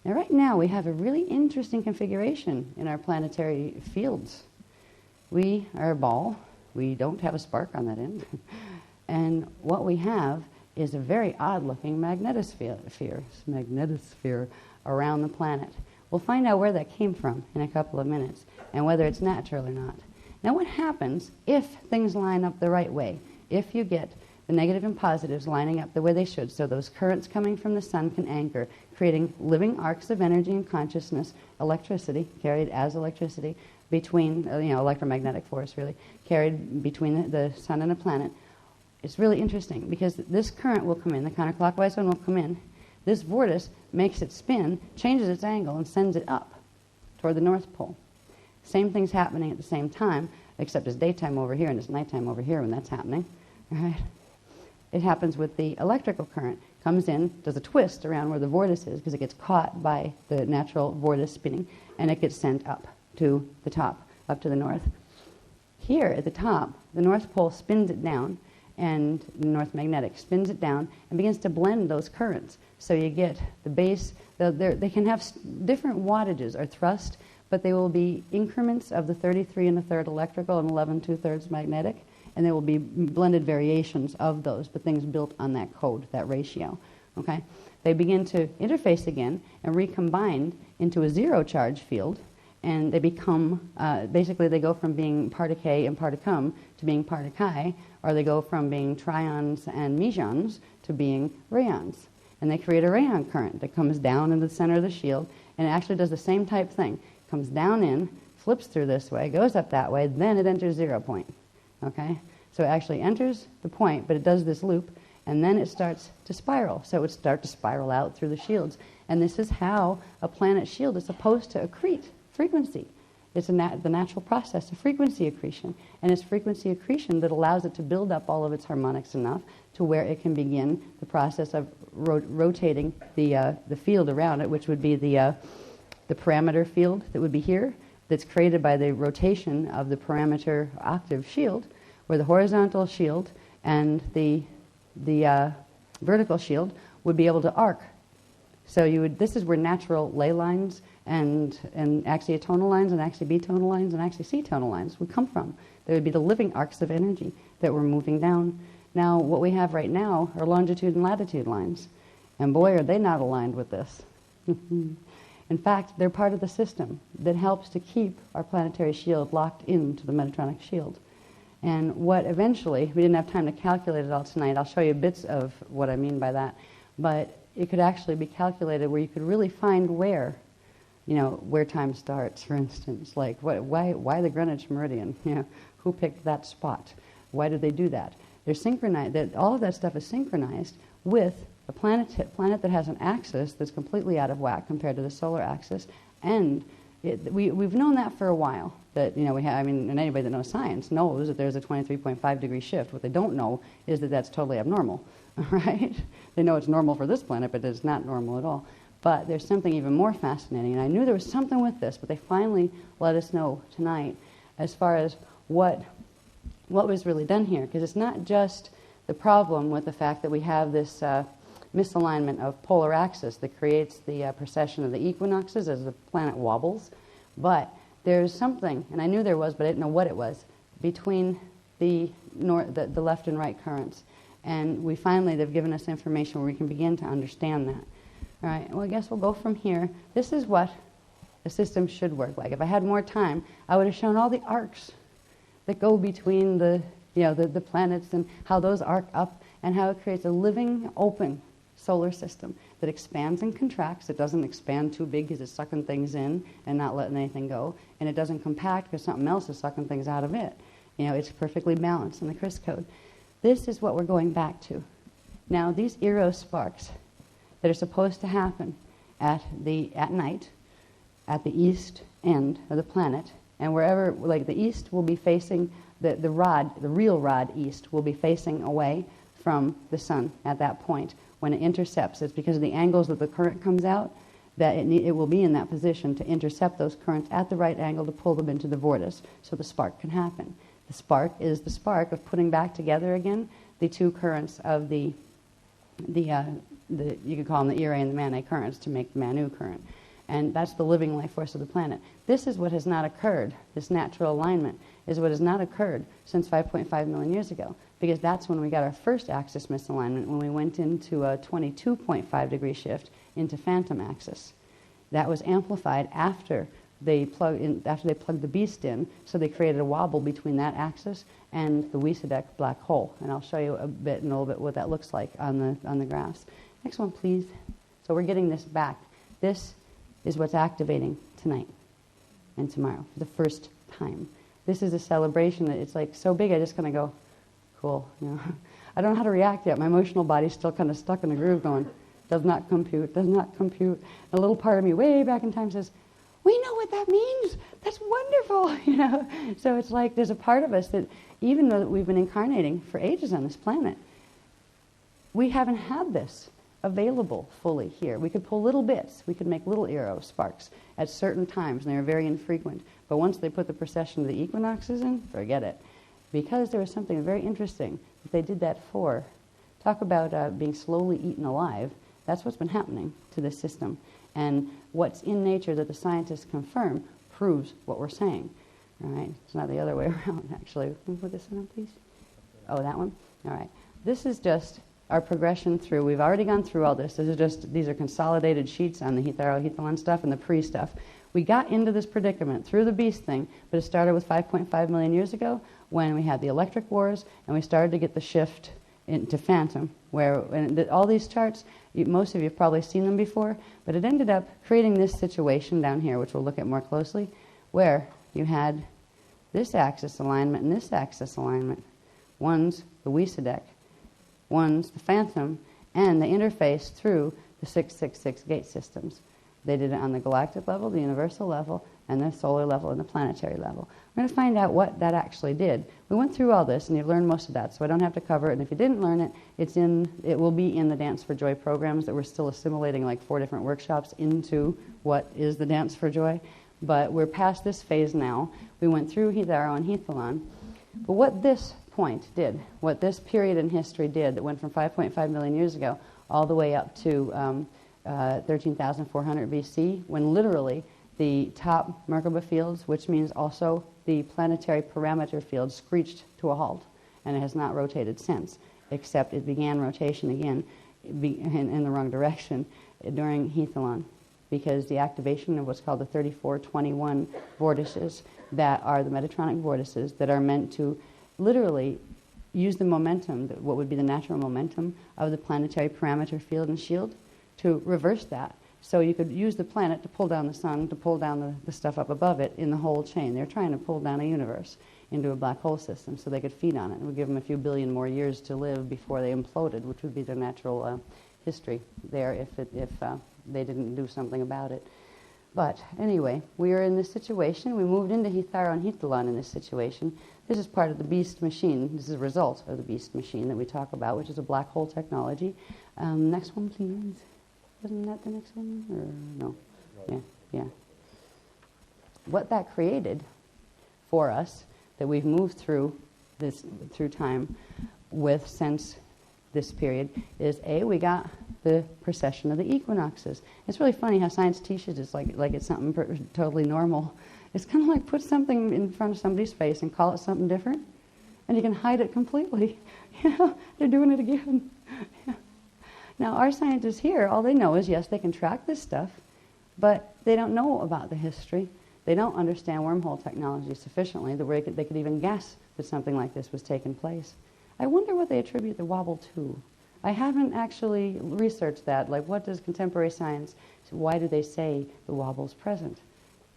Now right now we have a really interesting configuration in our planetary fields. We are a ball. We don't have a spark on that end. And what we have is a very odd-looking magnetosphere around the planet. We'll find out where that came from in a couple of minutes and whether it's natural or not. Now what happens if things line up the right way? If you get the negative and positives lining up the way they should, so those currents coming from the sun can anchor, creating living arcs of energy and consciousness, electricity, carried as electricity, between, electromagnetic force really, carried between the sun and the planet. It's really interesting because this current will come in, the counterclockwise one will come in. This vortex makes it spin, changes its angle, and sends it up toward the North Pole. Same thing's happening at the same time, except it's daytime over here and it's nighttime over here when that's happening. Right? It happens with the electrical current. Comes in, does a twist around where the vortex is because it gets caught by the natural vortex spinning, and it gets sent up to the top, up to the north. Here at the top, the North Pole spins it down, and the North Magnetic spins it down and begins to blend those currents. So you get the base, they can have different wattages or thrust, but they will be increments of the 33 1/3 electrical and 11 2/3 magnetic, and there will be blended variations of those, but things built on that code, that ratio. Okay? They begin to interface again and recombine into a zero charge field, and they become, basically they go from being particle and particum to being particle, or they go from being tryons and mesons to being rayons. And they create a rayon current that comes down in the center of the shield, and it actually does the same type thing. Comes down in, flips through this way, goes up that way, then it enters 0 point. Okay? So it actually enters the point, but it does this loop, and then it starts to spiral. So it would start to spiral out through the shields. And this is how a planet shield is supposed to accrete frequency. It's the natural process of frequency accretion. And it's frequency accretion that allows it to build up all of its harmonics enough to where it can begin the process of rotating the field around it, which would be the parameter field that would be here, that's created by the rotation of the parameter octave shield, where the horizontal shield and the vertical shield would be able to arc. So this is where natural ley lines and axiotonal lines and axi-B-tonal lines and axi-C-tonal lines would come from. They would be the living arcs of energy that were moving down. Now, what we have right now are longitude and latitude lines. And boy, are they not aligned with this. In fact, they're part of the system that helps to keep our planetary shield locked into the Metatronic shield. And what eventually, we didn't have time to calculate it all tonight. I'll show you bits of what I mean by that. But it could actually be calculated where you could really find where time starts, for instance. Like, why the Greenwich Meridian? Who picked that spot? Why did they do that? They're synchronized. All of that stuff is synchronized with a planet that has an axis that's completely out of whack compared to the solar axis. And we've known that for a while. That and anybody that knows science knows that there's a 23.5 degree shift. What they don't know is that that's totally abnormal, right? They know it's normal for this planet, but it's not normal at all. But there's something even more fascinating, and I knew there was something with this, but they finally let us know tonight as far as what was really done here, because it's not just the problem with the fact that we have this misalignment of polar axis that creates the precession of the equinoxes as the planet wobbles, but there's something, and I knew there was, but I didn't know what it was, between the left and right currents. And they've given us information where we can begin to understand that. All right, well, I guess we'll go from here. This is what a system should work like. If I had more time, I would have shown all the arcs that go between the planets and how those arc up and how it creates a living, open solar system that expands and contracts. It doesn't expand too big because it's sucking things in and not letting anything go. And it doesn't compact because something else is sucking things out of it. It's perfectly balanced in the Chris code. This is what we're going back to. Now, these Eros sparks that are supposed to happen at night, at the east end of the planet, and wherever, like the east will be facing, the real rod east will be facing away from the sun at that point. When it intercepts, it's because of the angles that the current comes out that it will be in that position to intercept those currents at the right angle to pull them into the vortex so the spark can happen. The spark is the spark of putting back together again the two currents of the you could call them the ERA and the Man-A currents to make the Manu current. And that's the living life force of the planet. This is what has not occurred. This natural alignment is what has not occurred since 5.5 million years ago, because that's when we got our first axis misalignment, when we went into a 22.5 degree shift into phantom axis. That was amplified after they plugged the beast in, so they created a wobble between that axis and the Wiesadek black hole. And I'll show you a little bit what that looks like on the graphs. Next one, please. So we're getting this back. This is what's activating tonight and tomorrow for the first time. This is a celebration that it's like so big I just kind of go, cool. You know, I don't know how to react yet. My emotional body's still kind of stuck in the groove going, does not compute, does not compute. And a little part of me way back in time says, we know what that means. That's wonderful. You know. So it's like there's a part of us that even though we've been incarnating for ages on this planet, we haven't had this available fully here. We could pull little bits. We could make little arrow sparks at certain times, and they were very infrequent. But once they put the precession of the equinoxes in, forget it. Because there was something very interesting that they did that for. Talk about being slowly eaten alive. That's what's been happening to this system. And what's in nature that the scientists confirm proves what we're saying. All right? It's not the other way around, actually. Can you put this one on, please? Oh, that one? All right. This is just our progression through. We've already gone through all this. These are consolidated sheets on the Hetero-Hethalon stuff and the pre-stuff. We got into this predicament through the beast thing, but it started with 5.5 million years ago when we had the electric wars and we started to get the shift into phantom, where all these charts, most of you have probably seen them before, but it ended up creating this situation down here, which we'll look at more closely, where you had this axis alignment and this axis alignment. One's the Wiesadek, one's the phantom, and they interface through the 666 gate systems. They did it on the galactic level, the universal level, and the solar level and the planetary level. We're going to find out what that actually did. We went through all this, and you've learned most of that, so I don't have to cover it. And if you didn't learn it, it will be in the Dance for Joy programs that we're still assimilating like 4 different workshops into what is the Dance for Joy. But we're past this phase now. We went through Hetero and Hethalon. But what this point did, what this period in history did that went from 5.5 million years ago all the way up to 13,400 BC, when literally the top Merkaba fields, which means also the planetary parameter field, screeched to a halt, and it has not rotated since, except it began rotation again in the wrong direction during Hethalon, because the activation of what's called the 3421 vortices, that are the Metatronic vortices that are meant to literally use the momentum, what would be the natural momentum of the planetary parameter field and shield, to reverse that. So you could use the planet to pull down the sun, to pull down the stuff up above it in the whole chain. They're trying to pull down a universe into a black hole system so they could feed on it. It would give them a few billion more years to live before they imploded, which would be their natural history there if they didn't do something about it. But anyway, we are in this situation. We moved into Hetero and Hethalon in this situation. This is part of the beast machine. This is a result of the beast machine that we talk about, which is a black hole technology. Next one, please. Wasn't that the next one? Or no? Yeah. What that created for us, that we've moved through time with since this period, is we got the precession of the equinoxes. It's really funny how science teaches us like it's something totally normal. It's kind of like put something in front of somebody's face and call it something different, and you can hide it completely. They're doing it again. Now, our scientists here, all they know is, yes, they can track this stuff, but they don't know about the history. They don't understand wormhole technology sufficiently that they could even guess that something like this was taking place. I wonder what they attribute the wobble to. I haven't actually researched that. Like, what does contemporary science, why do they say the wobble's present?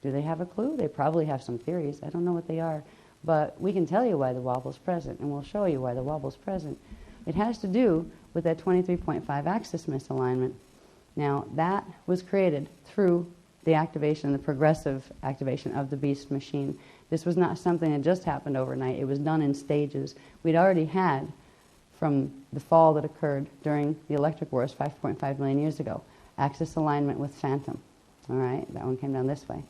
Do they have a clue? They probably have some theories. I don't know what they are. But we can tell you why the wobble's present, and we'll show you why the wobble's present. It has to do with that 23.5 axis misalignment. Now, that was created through the activation, the progressive activation of the beast machine. This was not something that just happened overnight. It was done in stages. We'd already had, from the fall that occurred during the electric wars 5.5 million years ago, axis alignment with phantom. All right, that one came down this way.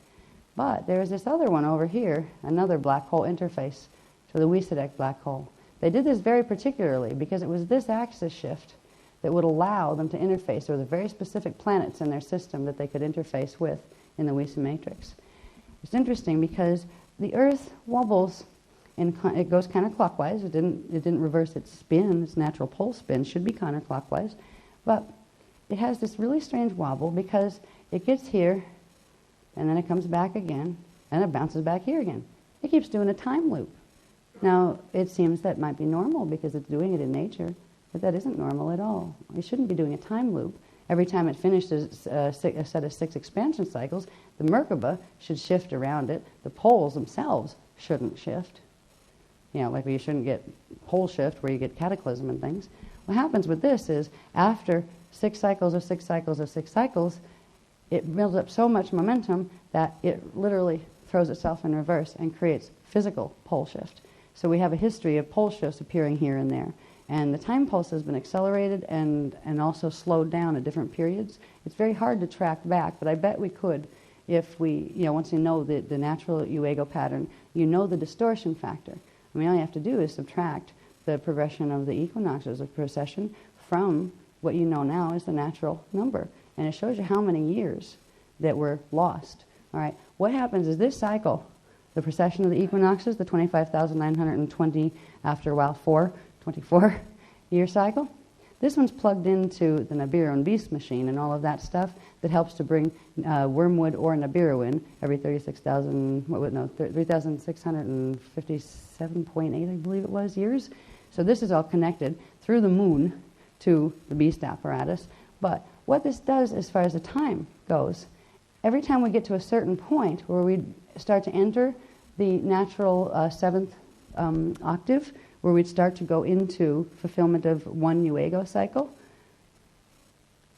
But there is this other one over here, another black hole interface to the Wiesadek black hole. They did this very particularly because it was this axis shift that would allow them to interface. There were the very specific planets in their system that they could interface with in the Wiesa matrix. It's interesting because the Earth wobbles, and it goes counterclockwise. It didn't reverse its spin. Its natural pole spin should be counterclockwise, but it has this really strange wobble because it gets here, and then it comes back again, and it bounces back here again. It keeps doing a time loop. Now, it seems that might be normal because it's doing it in nature, but that isn't normal at all. It shouldn't be doing a time loop. Every time it finishes a set of 6 expansion cycles, the Merkaba should shift around it. The poles themselves shouldn't shift. You know, like you shouldn't get pole shift where you get cataclysm and things. What happens with this is after 6 cycles of 6 cycles of 6 cycles, it builds up so much momentum that it literally throws itself in reverse and creates physical pole shift. So we have a history of pole shifts appearing here and there. And the time pulse has been accelerated and also slowed down at different periods. It's very hard to track back, but I bet we could if we, once you know the natural Yuego pattern, you know the distortion factor. I mean, all you have to do is subtract the progression of the equinoxes of precession from what you know now is the natural number. And it shows you how many years that were lost. All right, what happens is this cycle, the precession of the equinoxes, the 25,920 after a while 24-year cycle, this one's plugged into the Nibiru and Beast machine and all of that stuff that helps to bring Wormwood or Nibiru in every 3,657.8, I believe it was, years. So this is all connected through the moon to the Beast apparatus. But what this does as far as the time goes, every time we get to a certain point where we start to enter the natural 7th octave, where we'd start to go into fulfillment of one Yuego cycle,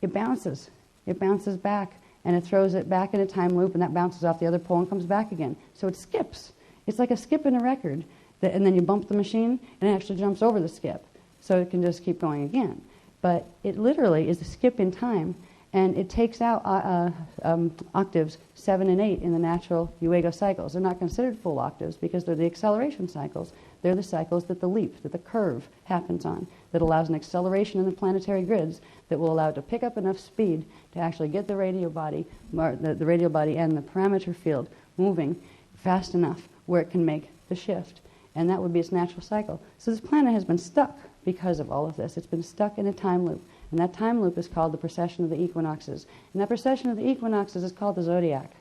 it bounces. It bounces back, and it throws it back in a time loop, and that bounces off the other pole and comes back again. So it skips. It's like a skip in a record, and then you bump the machine, and it actually jumps over the skip. So it can just keep going again. But it literally is a skip in time, and it takes out octaves 7 and 8 in the natural Yuego cycles. They're not considered full octaves because they're the acceleration cycles. They're the cycles that the leap, that the curve happens on, that allows an acceleration in the planetary grids that will allow it to pick up enough speed to actually get the radio body, the radio body and the parameter field moving fast enough where it can make the shift. And that would be its natural cycle. So this planet has been stuck because of all of this. It's been stuck in a time loop. And that time loop is called the precession of the equinoxes. And that precession of the equinoxes is called the zodiac.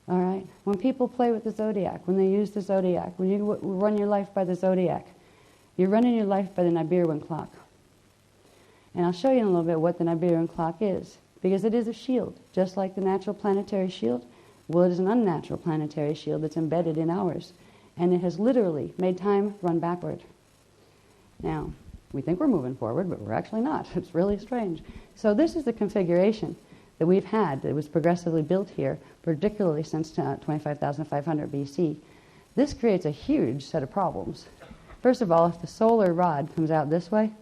All right? When people play with the zodiac, when they use the zodiac, when you run your life by the zodiac, you're running your life by the Nibiruan clock. And I'll show you in a little bit what the Nibiruan clock is, because it is a shield, just like the natural planetary shield. Well, it is an unnatural planetary shield that's embedded in ours. And it has literally made time run backward. Now, we think we're moving forward, but we're actually not. It's really strange. So this is the configuration that we've had that was progressively built here, particularly since 25,500 BC. This creates a huge set of problems. First of all, if the solar rod comes out this way,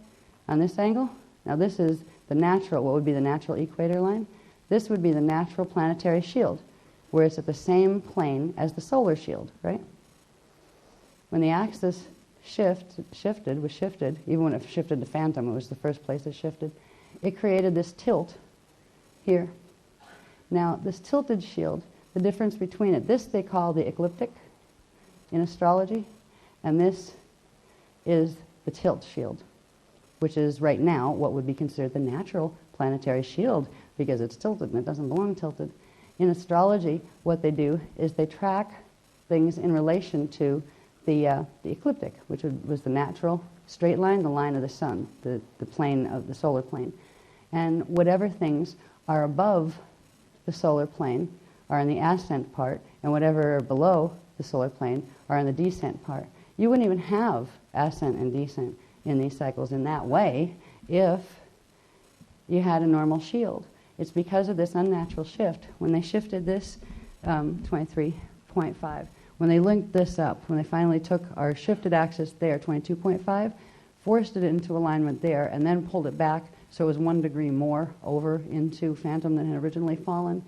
on this angle, now this is the natural, what would be the natural equator line. This would be the natural planetary shield, where it's at the same plane as the solar shield, right? When the axis was shifted, even when it shifted to phantom, it was the first place it shifted, it created this tilt here. Now, this tilted shield, the difference between it, this they call the ecliptic in astrology, and this is the tilt shield, which is right now what would be considered the natural planetary shield because it's tilted and it doesn't belong tilted. In astrology, what they do is they track things in relation to the ecliptic, which was the natural straight line, the line of the sun, the plane of the solar plane. And whatever things are above the solar plane are in the ascent part, and whatever are below the solar plane are in the descent part. You wouldn't even have ascent and descent in these cycles in that way if you had a normal shield. It's because of this unnatural shift. When they shifted this 23.5, when they linked this up, when they finally took our shifted axis there, 22.5, forced it into alignment there, and then pulled it back so it was 1 degree more over into phantom than had originally fallen.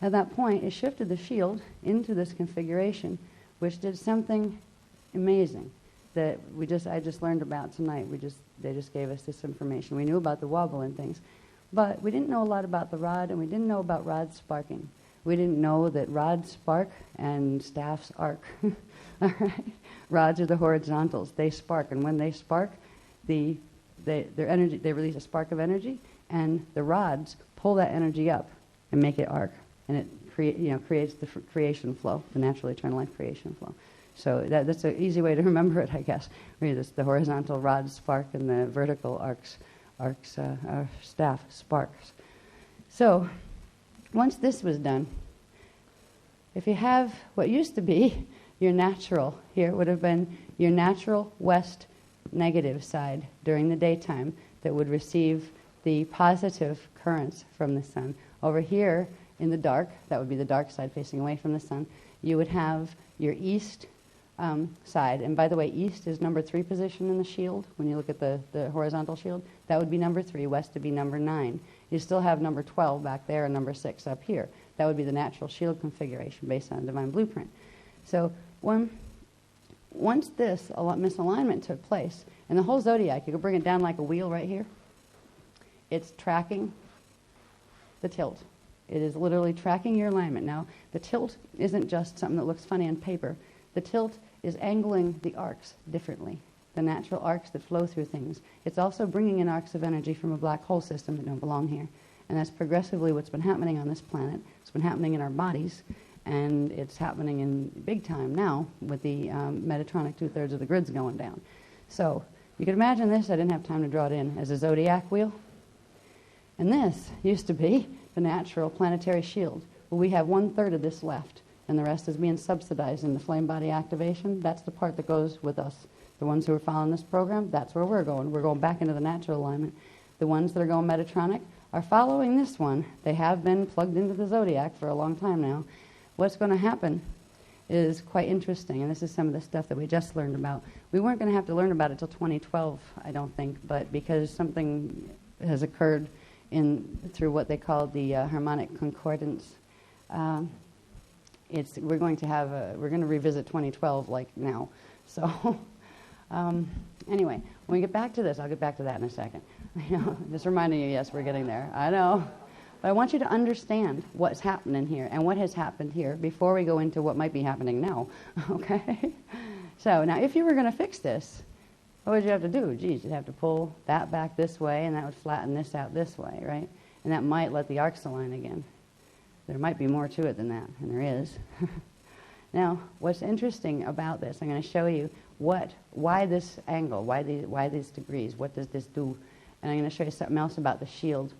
At that point, it shifted the shield into this configuration, which did something amazing. that I just learned about tonight. They just gave us this information. We knew about the wobble and things, but we didn't know a lot about the rod, and we didn't know about rods sparking. We didn't know that rods spark and staffs arc. All right, rods are the horizontals. They spark, and when they spark, their energy, they release a spark of energy, and the rods pull that energy up and make it arc, and it creates the creation flow, the natural eternal life creation flow. So that's an easy way to remember it, I guess. The horizontal rods spark and the vertical staff sparks. So once this was done, if you have what used to be your natural, here would have been your natural west negative side during the daytime that would receive the positive currents from the sun. Over here in the dark, that would be the dark side facing away from the sun, you would have your east side. And by the way, east is number 3 position in the shield. When you look at the horizontal shield, that would be number 3, west would be number 9. You still have number 12 back there and number 6 up here. That would be the natural shield configuration based on divine blueprint. So once this misalignment took place, and the whole zodiac, you could bring it down like a wheel right here, it's tracking the tilt. It is literally tracking your alignment. Now, the tilt isn't just something that looks funny on paper. The tilt is angling the arcs differently, the natural arcs that flow through things. It's also bringing in arcs of energy from a black hole system that don't belong here. And that's progressively what's been happening on this planet. It's been happening in our bodies, and it's happening in big time now with the Metatronic 2/3 of the grids going down. So you can imagine this. I didn't have time to draw it in as a zodiac wheel. And this used to be the natural planetary shield. Well, we have 1/3 of this left, and the rest is being subsidized in the flame body activation. That's the part that goes with us. The ones who are following this program, that's where we're going. We're going back into the natural alignment. The ones that are going Metatronic are following this one. They have been plugged into the zodiac for a long time now. What's going to happen is quite interesting, and this is some of the stuff that we just learned about. We weren't going to have to learn about it until 2012, I don't think, but because something has occurred through what they call the harmonic concordance, we're going to revisit 2012 like now. So anyway, when we get back to this, I'll get back to that in a second. Just reminding you, yes, we're getting there. I know. But I want you to understand what's happening here and what has happened here before we go into what might be happening now. Okay? So now if you were going to fix this, what would you have to do? Geez, you'd have to pull that back this way, and that would flatten this out this way, right? And that might let the arcs align again. There might be more to it than that, and there is. Now, what's interesting about this, I'm going to show you why this angle, why these degrees, what does this do? And I'm going to show you something else about the shield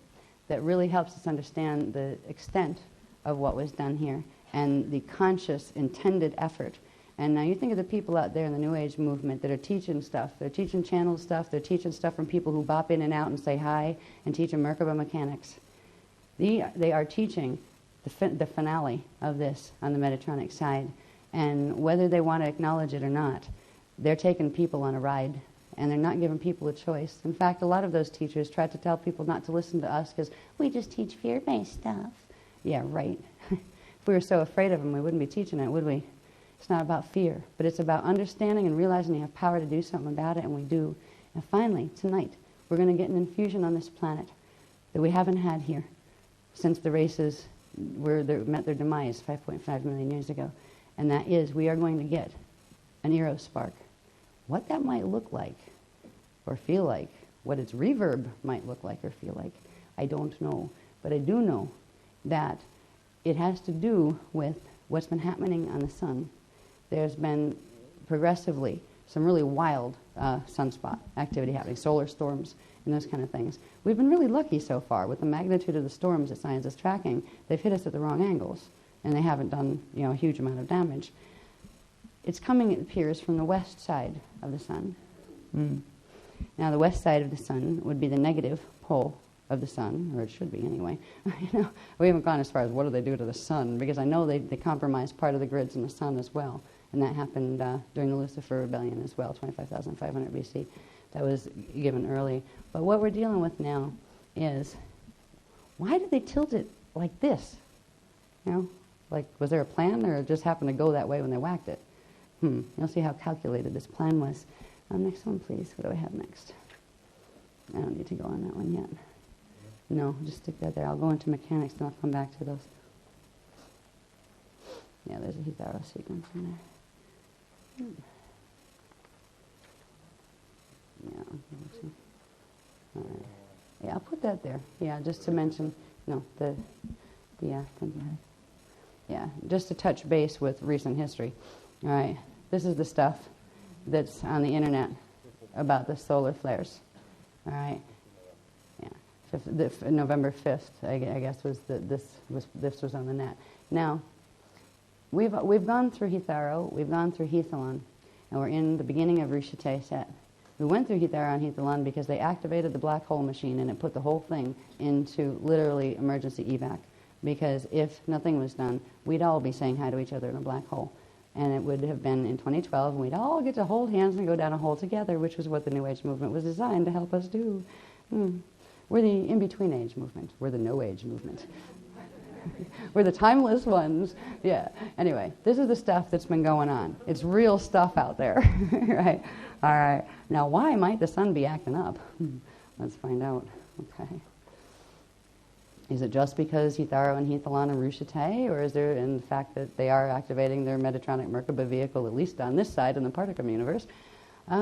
that really helps us understand the extent of what was done here and the conscious, intended effort. And now you think of the people out there in the New Age movement that are teaching stuff. They're teaching channel stuff. They're teaching stuff from people who bop in and out and say hi and teaching Merkaba mechanics. They are teaching the finale of this on the Metatronic side. And whether they want to acknowledge it or not, they're taking people on a ride, and they're not giving people a choice. In fact, a lot of those teachers tried to tell people not to listen to us because we just teach fear-based stuff. Yeah, right. If we were so afraid of them, we wouldn't be teaching it, would we? It's not about fear, but it's about understanding and realizing you have power to do something about it, and we do. And finally, tonight, we're going to get an infusion on this planet that we haven't had here since the races met their demise 5.5 million years ago. And that is, we are going to get an Eros spark. What that might look like or feel like, what its reverb might look like or feel like, I don't know. But I do know that it has to do with what's been happening on the sun. There's been progressively some really wild sunspot activity happening, solar storms and those kind of things. We've been really lucky so far with the magnitude of the storms that science is tracking. They've hit us at the wrong angles, and they haven't done a huge amount of damage. It's coming, it appears, from the west side of the sun. Now, the west side of the sun would be the negative pole of the sun, or it should be anyway. We haven't gone as far as what do they do to the sun, because I know they compromised part of the grids in the sun as well, and that happened during the Lucifer Rebellion as well, 25,500 BC. That was given early. But what we're dealing with now is, why did they tilt it like this? Like, was there a plan, or it just happened to go that way when they whacked it? You'll see how calculated this plan was. Next one, please. What do I have next? I don't need to go on that one yet. No, just stick that there. I'll go into mechanics and I'll come back to those. Yeah, there's a Hitharo sequence in there. Yeah, all right. Yeah, I'll put that there. Yeah, just to mention, yeah, just to touch base with recent history. All right, this is the stuff that's on the internet about the solar flares. All right, yeah, November 5th, I guess this was on the net. Now, we've gone through Hitharo, we've gone through Hethalon, and we're in the beginning of Rishite set. We went through Hitharo and Hethalon because they activated the black hole machine and it put the whole thing into literally emergency evac. Because if nothing was done, we'd all be saying hi to each other in a black hole. And it would have been in 2012, and we'd all get to hold hands and go down a hole together, which was what the New Age movement was designed to help us do. We're the in-between age movement. We're the no age movement. We're the timeless ones. Yeah. Anyway, this is the stuff that's been going on. It's real stuff out there, right? All right. Now, why might the sun be acting up? Let's find out. Okay. Is it just because Hitharo and Hethalon are Rishite, or is there in the fact that they are activating their Metatronic Merkaba vehicle, at least on this side in the Particum universe? I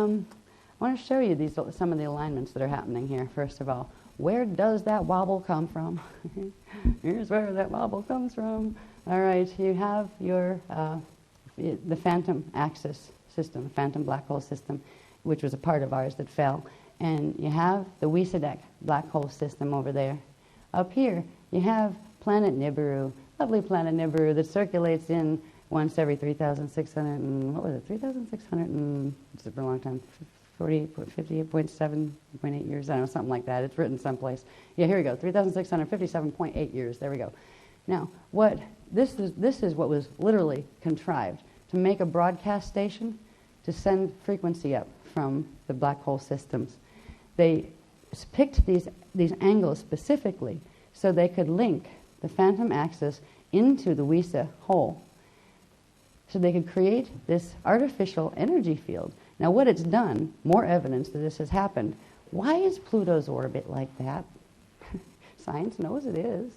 want to show you some of the alignments that are happening here, first of all. Where does that wobble come from? Here's where that wobble comes from. All right, you have your the phantom axis system, phantom black hole system, which was a part of ours that fell. And you have the Wisadek black hole system over there. Up here, you have planet Nibiru, lovely planet Nibiru that circulates in once every 3,600 and, what was it, 3,600 and, it's been a long time, 58.7.8 years, I don't know, something like that. It's written someplace. Yeah, here we go, 3,657.8 years. There we go. Now, this is what was literally contrived to make a broadcast station to send frequency up from the black hole systems. They picked these angles specifically so they could link the phantom axis into the Wisa hole. So they could create this artificial energy field. Now what it's done, more evidence that this has happened. Why is Pluto's orbit like that? Science knows it is.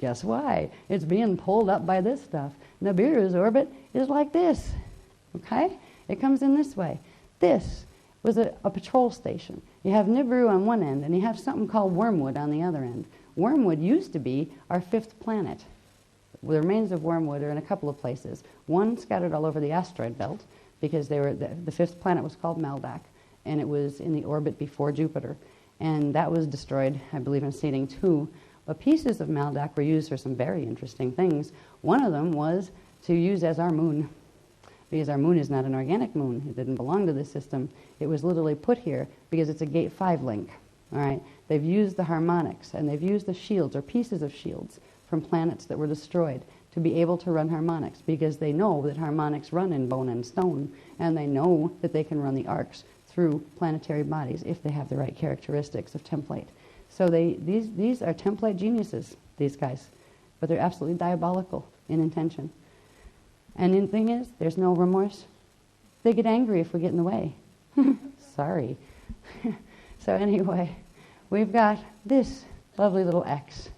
Guess why? It's being pulled up by this stuff. Nibiru's orbit is like this. Okay? It comes in this way. This was a patrol station. You have Nibiru on one end, and you have something called Wormwood on the other end. Wormwood used to be our fifth planet. The remains of Wormwood are in a couple of places. One scattered all over the asteroid belt, because the fifth planet was called Maldak, and it was in the orbit before Jupiter. And that was destroyed, I believe, in Seeding 2. But pieces of Maldak were used for some very interesting things. One of them was to use as our moon, because our moon is not an organic moon. It didn't belong to this system. It was literally put here because it's a Gate 5 link. All right? They've used the harmonics, and they've used the shields, or pieces of shields, from planets that were destroyed to be able to run harmonics, because they know that harmonics run in bone and stone, and they know that they can run the arcs through planetary bodies if they have the right characteristics of template. So these are template geniuses, these guys, but they're absolutely diabolical in intention. And the thing is, there's no remorse. They get angry if we get in the way. Sorry. So anyway, we've got this lovely little X.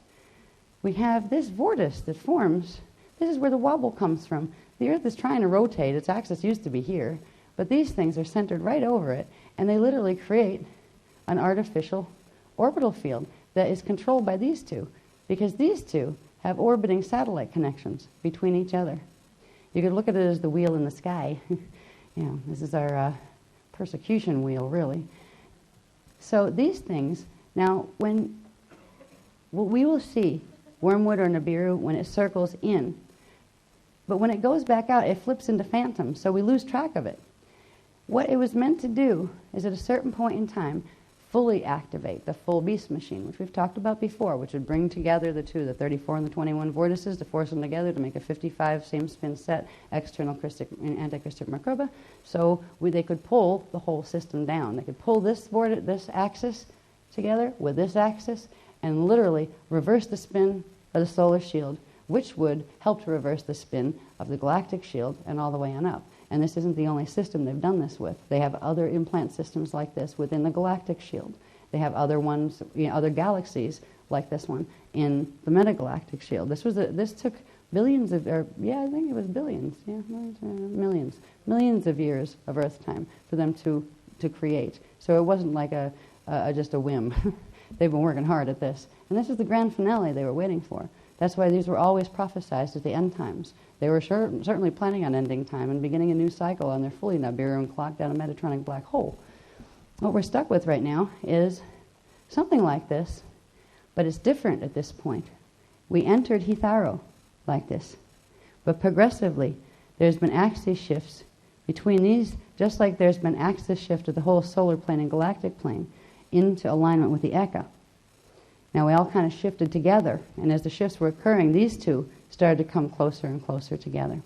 We have this vortice that forms. This is where the wobble comes from. The Earth is trying to rotate. Its axis used to be here, but these things are centered right over it, and they literally create an artificial orbital field that is controlled by these two, because these two have orbiting satellite connections between each other. You could look at it as the wheel in the sky. This is our persecution wheel, really. So these things, now we will see Wormwood or Nibiru when it circles in. But when it goes back out, it flips into phantom, so we lose track of it. What it was meant to do is at a certain point in time, fully activate the full beast machine, which we've talked about before, which would bring together the 34 and the 21 vortices to force them together to make a 55 same spin set external crystic and anti-crystic Merkaba. So they could pull the whole system down. They could pull this axis together with this axis and literally reverse the spin of the solar shield, which would help to reverse the spin of the galactic shield and all the way on up. And this isn't the only system they've done this with. They have other implant systems like this within the galactic shield. They have other ones, other galaxies like this one in the metagalactic shield. This took billions of, I think it was billions, millions of years of Earth time for them to create. So it wasn't like just a whim. They've been working hard at this. And this is the grand finale they were waiting for. That's why these were always prophesized at the end times. They were certainly planning on ending time and beginning a new cycle on their fully Nibiruan clock down a Metatronic black hole. What we're stuck with right now is something like this, but it's different at this point. We entered Hitharo like this, but progressively there's been axis shifts between these, just like there's been axis shift of the whole solar plane and galactic plane into alignment with the Eka. Now we all kind of shifted together, and as the shifts were occurring, these two started to come closer and closer together.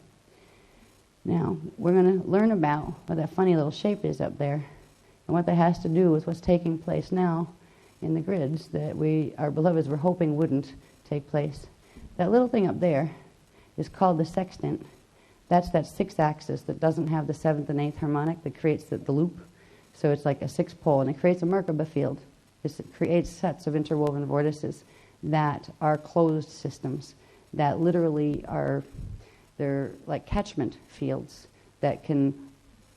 Now, we're going to learn about what that funny little shape is up there, and what that has to do with what's taking place now in the grids that our beloveds were hoping wouldn't take place. That little thing up there is called the sextant. That's that sixth axis that doesn't have the seventh and eighth harmonic that creates the loop. So it's like a six pole, and it creates a Merkaba field. It creates sets of interwoven vortices that are closed systems, that literally they're like catchment fields that can,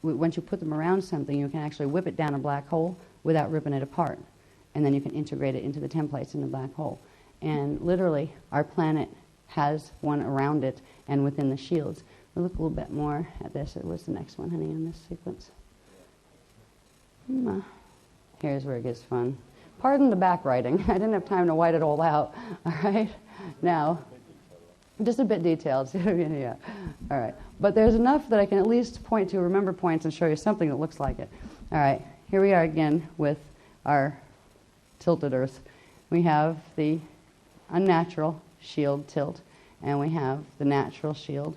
once you put them around something, you can actually whip it down a black hole without ripping it apart. And then you can integrate it into the templates in the black hole. And literally, our planet has one around it and within the shields. We'll look a little bit more at this. What's the next one, honey, in this sequence? Here's where it gets fun. Pardon the back writing. I didn't have time to white it all out. All right? Now, just a bit detailed. Yeah. All right. But there's enough that I can at least point to, remember points, and show you something that looks like it. All right. Here we are again with our tilted Earth. We have the unnatural shield tilt, and we have the natural shield.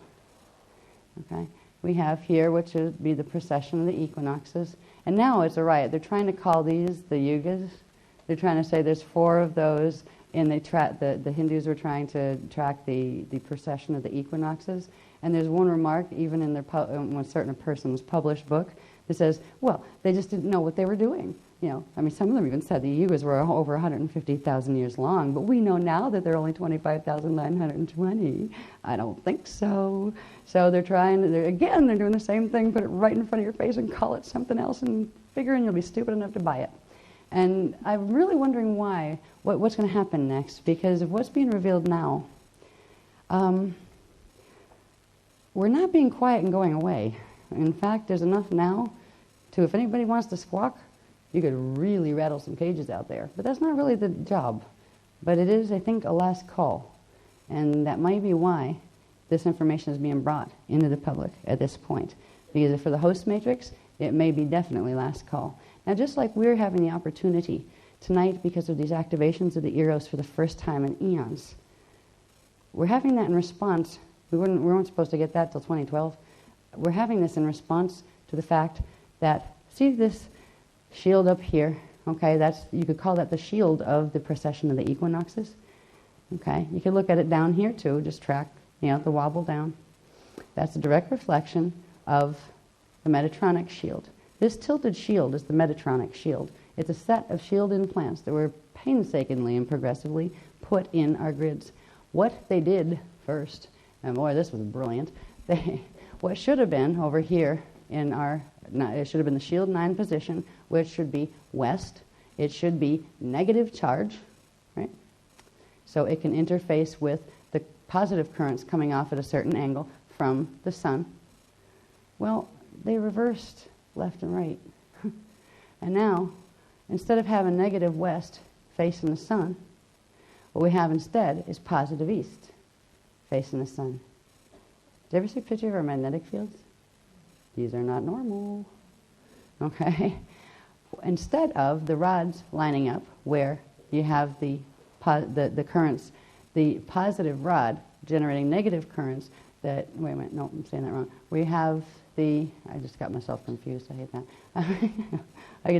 Okay. We have here, which would be the precession of the equinoxes. And now it's a riot. They're trying to call these the Yugas. They're trying to say there's 4 of those, and the Hindus were trying to track the precession of the equinoxes. And there's one remark, even in one certain person's published book, that says, well, they just didn't know what they were doing. Some of them even said the Yugas were over 150,000 years long, but we know now that they're only 25,920. I don't think so. So they're doing the same thing, put it right in front of your face and call it something else and figuring you'll be stupid enough to buy it. And I'm really wondering what's going to happen next, because of what's being revealed now. We're not being quiet and going away. In fact, there's enough now to, if anybody wants to squawk, you could really rattle some cages out there. But that's not really the job. But it is, I think, a last call. And that might be why this information is being brought into the public at this point. Because for the host matrix, it may be definitely last call. Now, just like we're having the opportunity tonight because of these activations of the Eros for the first time in eons, we're having that in response. We weren't supposed to get that till 2012. We're having this in response to the fact that, see this shield up here, okay, you could call that the shield of the precession of the equinoxes, okay? You could look at it down here too, just track, the wobble down. That's a direct reflection of the Metatronic shield. This tilted shield is the Metatronic shield. It's a set of shield implants that were painstakingly and progressively put in our grids. What they did first, and boy, this was brilliant, what should have been over here it should have been the shield 9 position, which should be west. It should be negative charge, right? So it can interface with the positive currents coming off at a certain angle from the sun. Well, they reversed left and right. And now, instead of having negative west facing the sun, what we have instead is positive east facing the sun. Did you ever see a picture of our magnetic fields? These are not normal. Okay? Instead of the rods lining up where you have the currents, the positive rod generating negative currents wait a minute, no, I'm saying that wrong. We have I just got myself confused, I hate that. I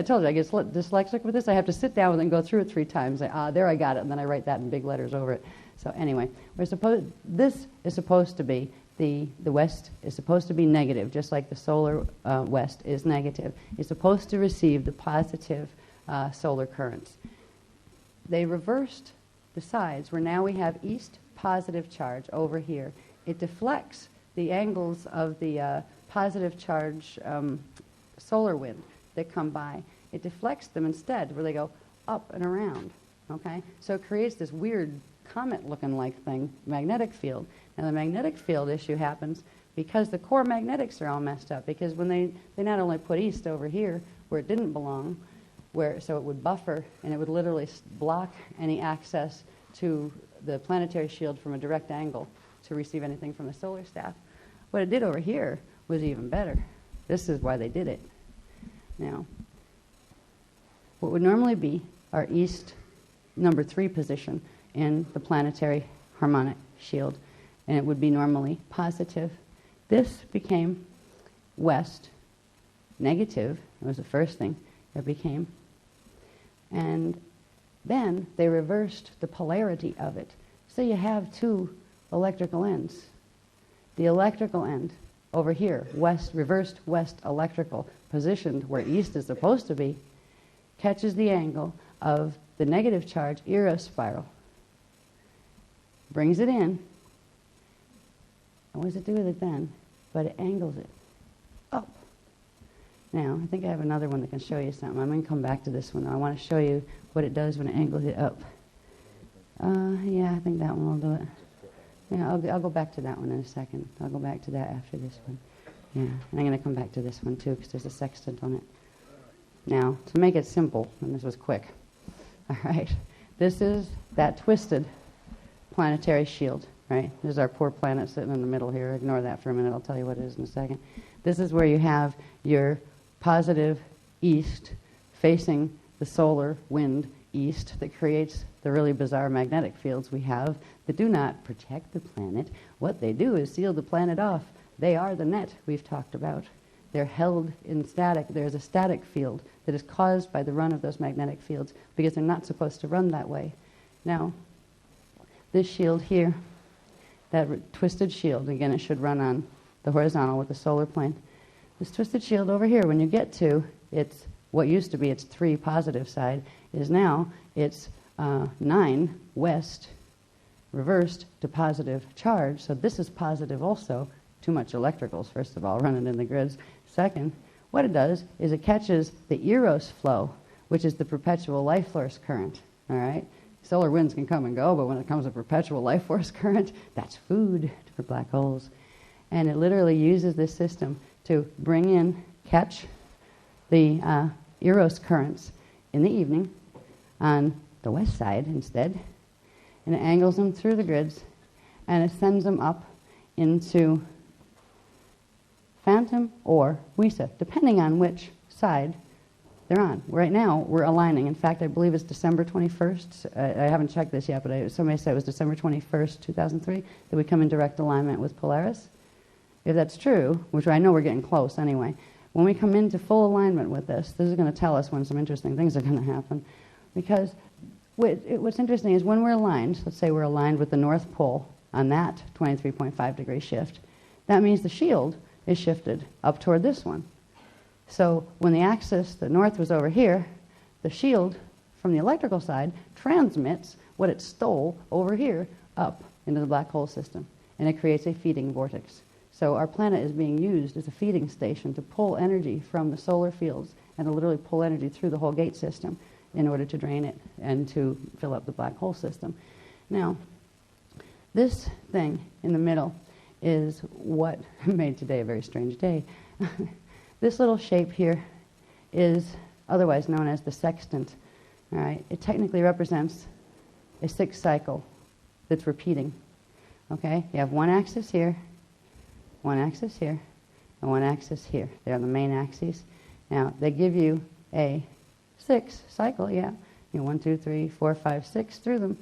told you, I get dyslexic with this. I have to sit down with it and go through it 3 times. There I got it, and then I write that in big letters over it. So anyway, this is supposed to be the west is supposed to be negative, just like the solar west is negative. It's supposed to receive the positive solar currents. They reversed the sides, where now we have east positive charge over here. It deflects the angles of the positive charge solar wind that come by. It deflects them instead, where they go up and around. Okay, so it creates this weird comet-looking like thing, magnetic field. Now the magnetic field issue happens because the core magnetics are all messed up, because when they not only put east over here where it didn't belong, so it would buffer and it would literally block any access to the planetary shield from a direct angle to receive anything from the solar staff. What it did over here was even better. This is why they did it. Now, what would normally be our east number 3 position in the planetary harmonic shield, and it would be normally positive. This became west, negative. It was the first thing it became. And then they reversed the polarity of it. So you have 2 electrical ends. The electrical end over here, west, reversed west electrical, positioned where east is supposed to be, catches the angle of the negative charge Eros spiral, brings it in, and what does it do with it then? But it angles it up. Now, I think I have another one that can show you something. I'm going to come back to this one, though. I want to show you what it does when it angles it up. Yeah, I think that one will do it. Yeah, I'll go back to that one in a second. I'll go back to that after this one. Yeah, and I'm going to come back to this one, too, because there's a sextant on it. Now, to make it simple, and this was quick, all right, this is that twisted planetary shield, right? There's our poor planet sitting in the middle here. Ignore that for a minute. I'll tell you what it is in a second. This is where you have your positive east facing the solar wind east that creates the really bizarre magnetic fields we have that do not protect the planet. What they do is seal the planet off. They are the net we've talked about. They're held in static. There's a static field that is caused by the run of those magnetic fields because they're not supposed to run that way. Now, this shield here, that twisted shield, again, it should run on the horizontal with the solar plane. This twisted shield over here, when you get to its, what used to be its 3 positive side, is now its 9 west reversed to positive charge. So this is positive also. Too much electricals, first of all, running in the grids. Second, what it does is it catches the Eros flow, which is the perpetual life force current, all right? Solar winds can come and go, but when it comes to perpetual life force current, that's food for black holes. And it literally uses this system to bring in, catch the Eros currents in the evening on the west side instead, and it angles them through the grids, and it sends them up into phantom or WISA, depending on which side they're on. Right now, we're aligning. In fact, I believe it's December 21st. I haven't checked this yet, but somebody said it was December 21st, 2003, that we come in direct alignment with Polaris. If that's true, which I know we're getting close anyway, when we come into full alignment with this is going to tell us when some interesting things are going to happen. Because what's interesting is when we're aligned, let's say we're aligned with the North Pole on that 23.5 degree shift, that means the shield is shifted up toward this one. So when the axis, the north was over here, the shield from the electrical side transmits what it stole over here up into the black hole system, and it creates a feeding vortex. So our planet is being used as a feeding station to pull energy from the solar fields and to literally pull energy through the whole gate system in order to drain it and to fill up the black hole system. Now, this thing in the middle is what made today a very strange day. This little shape here is otherwise known as the sextant. All right? It technically represents a 6 cycle that's repeating. Okay? You have one axis here, one axis here, and one axis here. They're the main axes. Now, they give you a 6 cycle, yeah. You know, 1, 2, 3, 4, 5, 6 through them,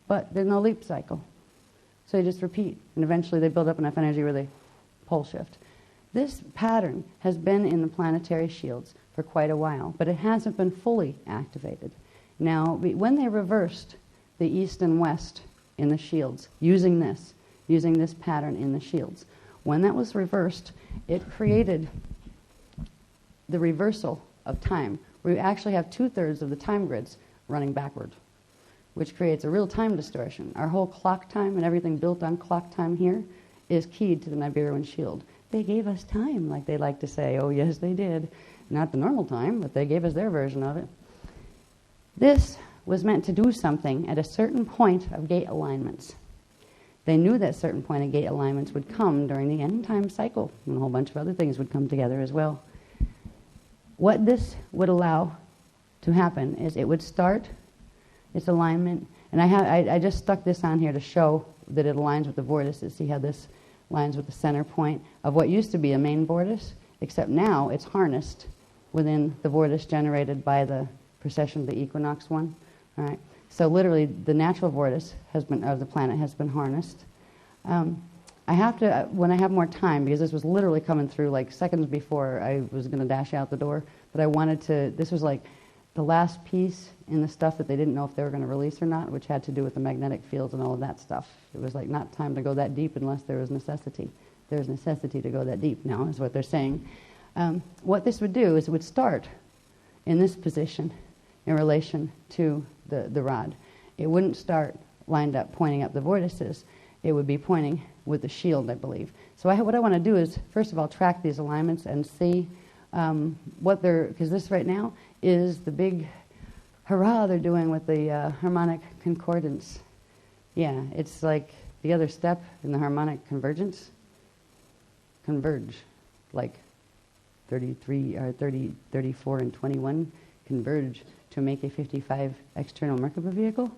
but there's no leap cycle. So you just repeat, and eventually they build up enough energy where they pole shift. This pattern has been in the planetary shields for quite a while, but it hasn't been fully activated. Now, when they reversed the east and west in the shields, using this pattern in the shields, When that was reversed, it created the reversal of time. We actually have 2/3 of the time grids running backward, which creates a real time distortion. Our whole clock time and everything built on clock time here is keyed to the Nibiruan shield. They gave us time, like they like to say. Oh, yes, they did. Not the normal time, but they gave us their version of it. This was meant to do something at a certain point of gate alignments. They knew that certain point of gate alignments would come during the end time cycle, and a whole bunch of other things would come together as well. What this would allow to happen is it would start its alignment, and I just stuck this on here to show that it aligns with the vortices. See how this aligns with the center point of what used to be a main vortice, except now it's harnessed within the vortice generated by the precession of the equinox one. All right. So literally, the natural vortice of the planet has been harnessed. I have to, when I have more time, because this was literally coming through like seconds before I was going to dash out the door, but I wanted to, this was like the last piece in the stuff that they didn't know if they were going to release or not, which had to do with the magnetic fields and all of that stuff. It was like not time to go that deep unless there was necessity. There's necessity to go that deep now, is what they're saying. What this would do is it would start in this position in relation to the rod. It wouldn't start lined up pointing up the vortices. It would be pointing with the shield, I believe. So what I want to do is, first of all, track these alignments and see what they're, because this right now is the big hurrah they're doing with the harmonic concordance. Yeah, it's like the other step in the harmonic convergence. Converge, like 33 or 30, 34 and 21 converge to make a 55 external Merkaba vehicle.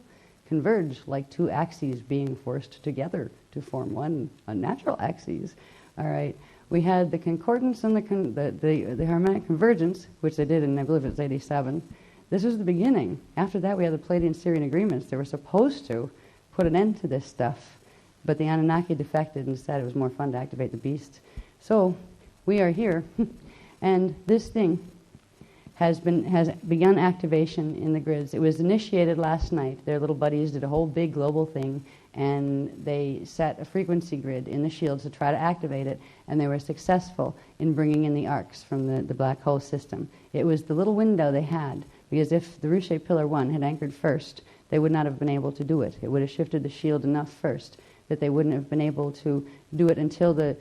Converge like two axes being forced together to form one unnatural axis. All right, we had the concordance and the harmonic convergence, which they did in, I believe it's 87. This was the beginning. After that, we had the Pleiadian-Sirian agreements. They were supposed to put an end to this stuff, but the Anunnaki defected and said it was more fun to activate the beast. So we are here, and this thing has begun activation in the grids. It was initiated last night. Their little buddies did a whole big global thing, and they set a frequency grid in the shields to try to activate it, and they were successful in bringing in the arcs from the black hole system. It was the little window they had, because if the Ruche Pillar 1 had anchored first, they would not have been able to do it. It would have shifted the shield enough first that they wouldn't have been able to do it until they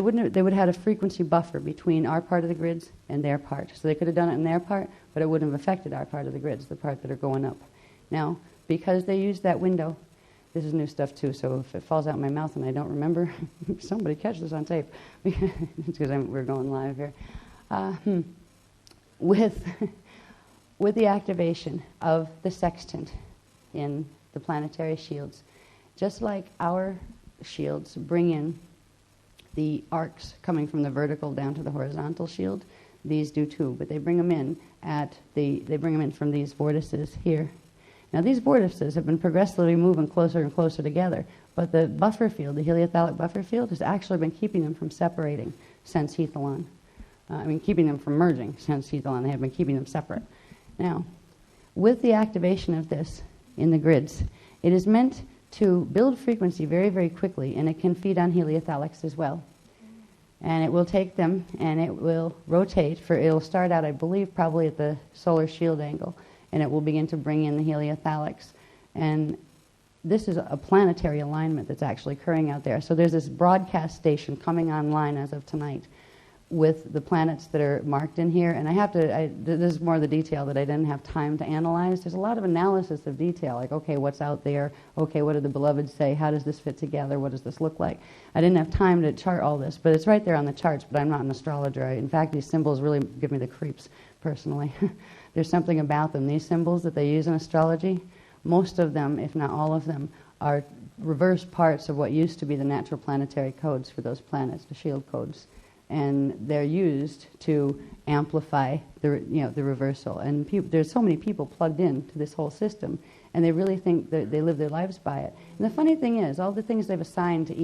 would have had a frequency buffer between our part of the grids and their part. So they could have done it in their part, but it wouldn't have affected our part of the grids, the part that are going up. Now, because they used that window, this is new stuff too, so if it falls out of my mouth and I don't remember, somebody catch this on tape, because we're going live here. With the activation of the sextant in the planetary shields, just like our shields bring in the arcs coming from the vertical down to the horizontal shield, these do too, but they bring them in from these vortices here. Now these vortices have been progressively moving closer and closer together, but the buffer field, the heliothalic buffer field, has actually been keeping them from separating since Hethalon. Keeping them from merging since Hethalon. They have been keeping them separate. Now, with the activation of this in the grids, it is meant to build frequency very, very quickly, and it can feed on heliothalics as well. And it will take them, and it will rotate it'll start out, I believe, probably at the solar shield angle, and it will begin to bring in the heliothalics. And this is a planetary alignment that's actually occurring out there. So there's this broadcast station coming online as of tonight with the planets that are marked in here. And this is more of the detail that I didn't have time to analyze. There's a lot of analysis of detail, like, okay, what's out there? Okay, what did the beloved say? How does this fit together? What does this look like? I didn't have time to chart all this, but it's right there on the charts, but I'm not an astrologer. In fact, these symbols really give me the creeps, personally. There's something about them. These symbols that they use in astrology, most of them, if not all of them, are reverse parts of what used to be the natural planetary codes for those planets, the shield codes. And they're used to amplify the reversal. And there's so many people plugged into this whole system, and they really think that they live their lives by it. And the funny thing is, all the things they've assigned to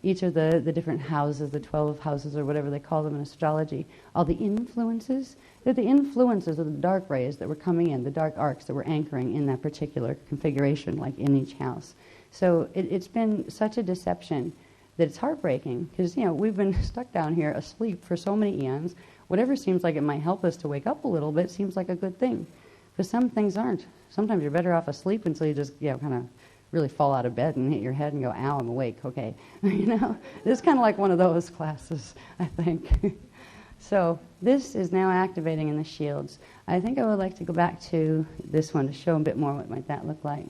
each of the different houses, the 12 houses or whatever they call them in astrology, all the influences, they're the influences of the dark rays that were coming in, the dark arcs that were anchoring in that particular configuration, like in each house. So it's been such a deception that it's heartbreaking because, we've been stuck down here asleep for so many eons. Whatever seems like it might help us to wake up a little bit seems like a good thing. But some things aren't. Sometimes you're better off asleep until you just, kind of really fall out of bed and hit your head and go, ow, I'm awake, okay. It's kind of like one of those classes, I think. So this is now activating in the shields. I think I would like to go back to this one to show a bit more what might that look like.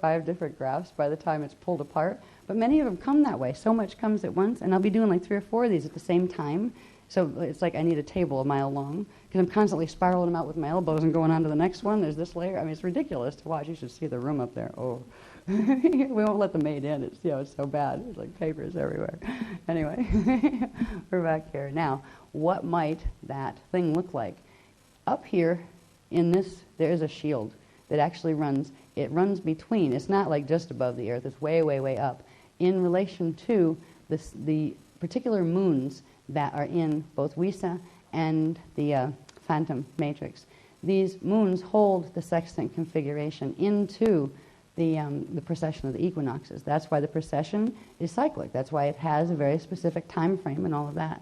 5 different graphs by the time it's pulled apart, but many of them come that way. So much comes at once, and I'll be doing like 3 or 4 of these at the same time. So it's like I need a table a mile long because I'm constantly spiraling them out with my elbows and going on to the next one. There's this layer. I mean, it's ridiculous to watch. You should see the room up there. Oh, we won't let the maid in. It's it's so bad. There's like papers everywhere. Anyway, we're back here now. What might that thing look like? Up here in this, there is a shield that actually runs. It runs between. It's not like just above the Earth. It's way, way, way up in relation to the particular moons that are in both Wisa and the phantom matrix. These moons hold the sextant configuration into the precession of the equinoxes. That's why the precession is cyclic. That's why it has a very specific time frame and all of that.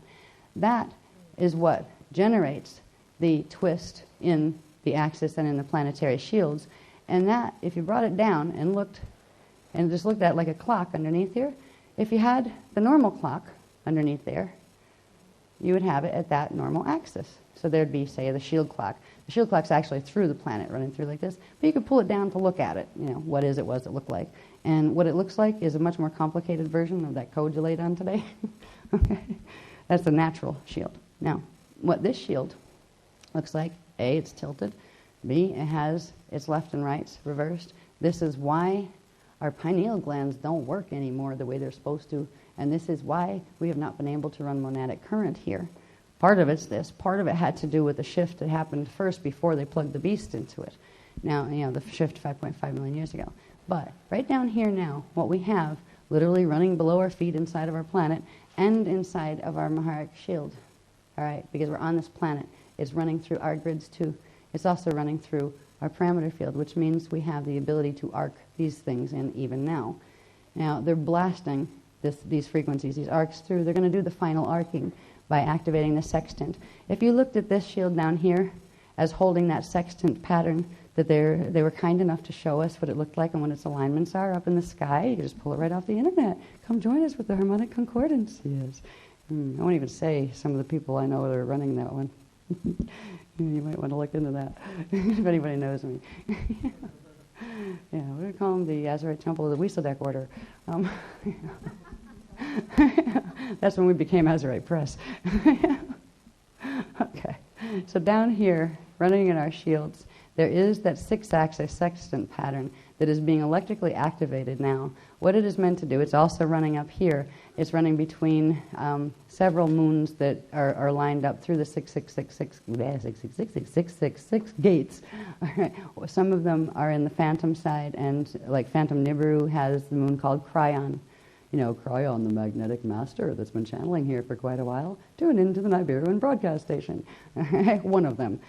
That is what generates the twist in the axis and in the planetary shields. And that, if you brought it down and looked, and just looked at it like a clock underneath here, if you had the normal clock underneath there, you would have it at that normal axis. So there'd be, say, the shield clock. The shield clock's actually through the planet, running through like this, but you could pull it down to look at it, what is it, what does it look like. And what it looks like is a much more complicated version of that code you laid on today. Okay, that's the natural shield. Now, what this shield looks like, A, it's tilted, B, it has its left and rights reversed. This is why our pineal glands don't work anymore the way they're supposed to, and this is why we have not been able to run monadic current here. Part of it's this. Part of it had to do with the shift that happened first before they plugged the beast into it. Now, the shift 5.5 million years ago. But right down here now, what we have literally running below our feet inside of our planet and inside of our Maharic shield, all right, because we're on this planet. It's running through our grids too. It's also running through our parameter field, which means we have the ability to arc these things in even now. Now, they're blasting these frequencies, these arcs through. They're going to do the final arcing by activating the sextant. If you looked at this shield down here as holding that sextant pattern that they were kind enough to show us what it looked like and what its alignments are up in the sky, you can just pull it right off the internet. Come join us with the harmonic concordance. Yes. I won't even say some of the people I know that are running that one. You might want to look into that if anybody knows me. Yeah, we're going to call them the Azurite Temple of the Wieseldek Order. That's when we became Azurite Press. Okay, so down here, running in our shields, there is that 6-axis sextant pattern that is being electrically activated now. What it is meant to do, it's also running up here. It's running between several moons that are lined up through the 666 gates. All right. Some of them are in the phantom side, and like Phantom Nibiru has the moon called Cryon. Cryon, the magnetic master that's been channeling here for quite a while. Tune into the Nibiruan broadcast station. All right. One of them.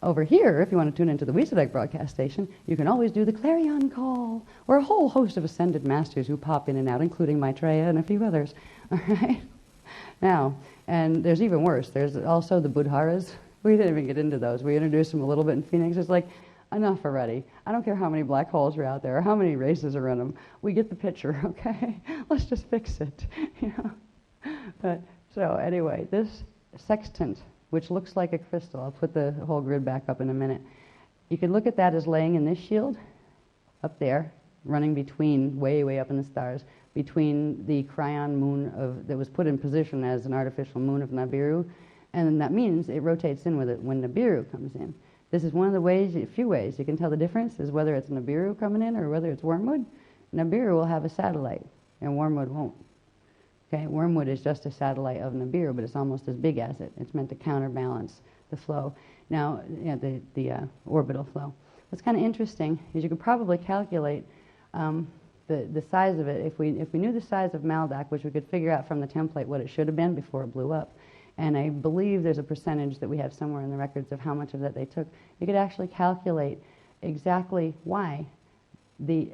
Over here, if you want to tune into the Wieseldek broadcast station, you can always do the clarion call, or a whole host of ascended masters who pop in and out, including Maitreya and a few others. All right? Now, and there's even worse. There's also the Budharas. We didn't even get into those. We introduced them a little bit in Phoenix. It's like, enough already. I don't care how many black holes are out there or how many races are in them. We get the picture, okay? Let's just fix it. But, so anyway, this sextant, which looks like a crystal. I'll put the whole grid back up in a minute. You can look at that as laying in this shield, up there, running between, way, way up in the stars, between the Cryon moon that was put in position as an artificial moon of Nibiru, and that means it rotates in with it when Nibiru comes in. This is one of the ways, a few ways, you can tell the difference is whether it's Nibiru coming in or whether it's Wormwood. Nibiru will have a satellite, and Wormwood won't. Okay, Wormwood is just a satellite of Nibiru, but it's almost as big as it. It's meant to counterbalance the flow. Now, the orbital flow. What's kind of interesting is you could probably calculate the size of it, if we knew the size of Maldak, which we could figure out from the template what it should have been before it blew up, and I believe there's a percentage that we have somewhere in the records of how much of that they took, you could actually calculate exactly why,